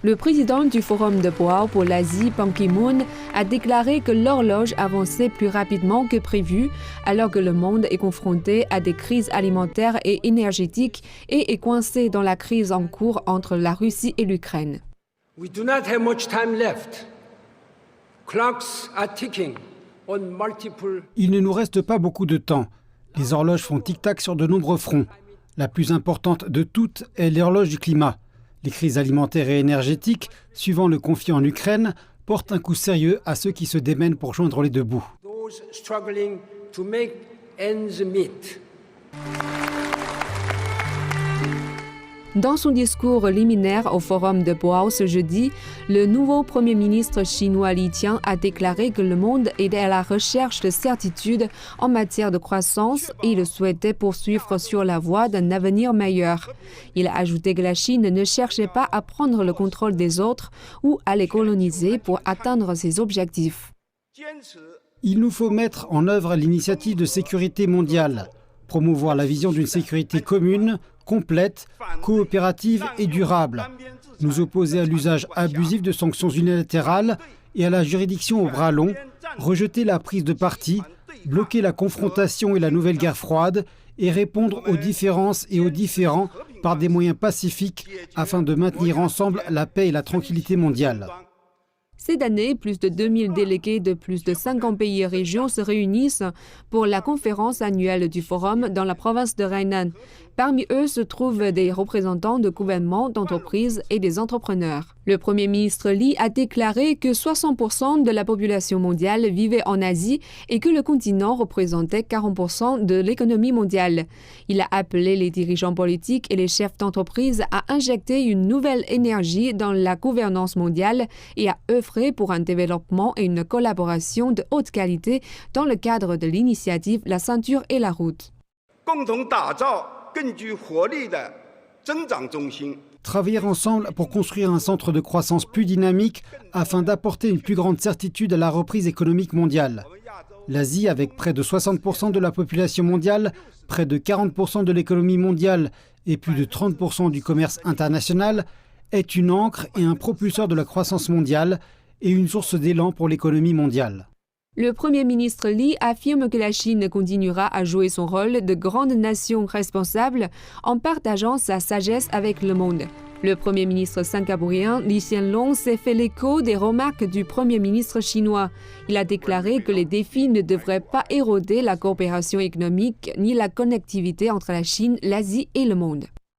Le président du Forum de Boao pour l'Asie, Ban Ki-moon, a déclaré que l'horloge avançait plus rapidement que prévu alors que le monde est confronté à des crises alimentaires et énergétiques et est coincé dans la crise en cours entre la Russie et l'Ukraine. We do not have much time left. Clocks are ticking on multiple... Il ne nous reste pas beaucoup de temps. Les horloges font tic-tac sur de nombreux fronts. La plus importante de toutes est l'horloge du climat. Les crises alimentaires et énergétiques, suivant le conflit en Ukraine, portent un coup sérieux à ceux qui se démènent pour joindre les deux bouts. Those struggling to make ends meet. Dans son discours liminaire au Forum de Boao ce jeudi, le nouveau Premier ministre chinois Li Qiang a déclaré que le monde est à la recherche de certitudes en matière de croissance et il souhaitait poursuivre sur la voie d'un avenir meilleur. Il a ajouté que la Chine ne cherchait pas à prendre le contrôle des autres ou à les coloniser pour atteindre ses objectifs. Il nous faut mettre en œuvre l'initiative de sécurité mondiale, promouvoir la vision d'une sécurité commune, complète, coopérative et durable, nous opposer à l'usage abusif de sanctions unilatérales et à la juridiction au bras long, rejeter la prise de parti, bloquer la confrontation et la nouvelle guerre froide et répondre aux différences et aux différends par des moyens pacifiques afin de maintenir ensemble la paix et la tranquillité mondiale. Cette année, plus de 2000 délégués de plus de 50 pays et régions se réunissent pour la conférence annuelle du Forum dans la province de Hainan. Parmi eux se trouvent des représentants de gouvernements, d'entreprises et des entrepreneurs. Le Premier ministre Li a déclaré que 60% de la population mondiale vivait en Asie et que le continent représentait 40% de l'économie mondiale. Il a appelé les dirigeants politiques et les chefs d'entreprise à injecter une nouvelle énergie dans la gouvernance mondiale et à œuvrer pour un développement et une collaboration de haute qualité dans le cadre de l'initiative La ceinture et la route. Travailler ensemble pour construire un centre de croissance plus dynamique afin d'apporter une plus grande certitude à la reprise économique mondiale. L'Asie, avec près de 60% de la population mondiale, près de 40% de l'économie mondiale et plus de 30% du commerce international, est une ancre et un propulseur de la croissance mondiale et une source d'élan pour l'économie mondiale. Le Premier ministre Li affirme que la Chine continuera à jouer son rôle de grande nation responsable en partageant sa sagesse avec le monde. Le Premier ministre singapourien Lee Hsien Loong s'est fait l'écho des remarques du Premier ministre chinois. Il a déclaré que les défis ne devraient pas éroder la coopération économique ni la connectivité entre la Chine, l'Asie et le monde.